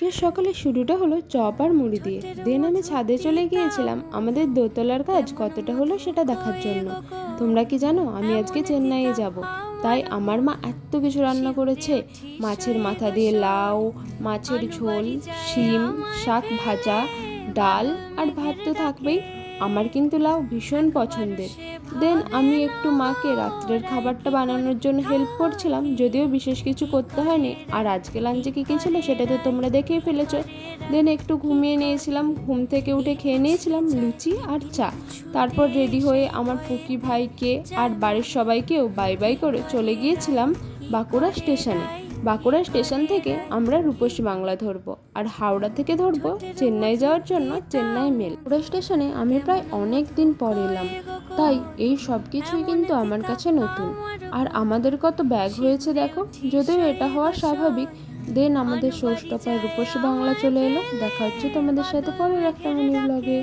আজকের সকালের শুরুটা হলো চপ আর মুড়ি দিয়ে। দেন আমি ছাদে চলে গিয়েছিলাম আমাদের দোতলার কাজ কতটা হলো সেটা দেখার জন্য। তোমরা কি জানো আমি আজকে চেন্নাইয়ে যাব, তাই আমার মা এত কিছু রান্না করেছে। মাছের মাথা দিয়ে লাউ, মাছের ঝোল, শিম, শাক ভাজা, ডাল আর ভাত তো থাকবেই। আমার কিন্তু লাউ ভীষণ পছন্দের। দেন আমি একটু মাকে রাত্রের খাবারটা বানানোর জন্য হেল্প করছিলাম, যদিও বিশেষ কিছু করতে হয়নি। আর আজকে লাঞ্চে কী কী ছিল সেটা তো তোমরা দেখেই ফেলেছো। দেন একটু ঘুমিয়ে নিয়েছিলাম, ঘুম থেকে উঠে খেয়ে নিয়েছিলাম লুচি আর চা। তারপর রেডি হয়ে আমার পুকি ভাইকে আর বাড়ির সবাইকেও বাই বাই করে চলে গিয়েছিলাম বাঁকুড়া স্টেশনে। বাঁকুড়া স্টেশন থেকে আমরা রূপসী বাংলা ধরবো, আর হাওড়া থেকে ধরবো চেন্নাই যাওয়ার জন্য চেন্নাই মেল। বাঁকুড়া স্টেশনে আমি প্রায় অনেক দিন পর এলাম, তাই এই সব কিছুই কিন্তু আমার কাছে নতুন। আর আমাদের কত ব্যাগ হয়েছে দেখো, যদিও এটা হওয়া স্বাভাবিক। দেন আমাদের শো স্টপার রূপসী বাংলা চলে এলো। দেখা হচ্ছে তোমাদের সাথে পরের একটা মিনি ব্লগে।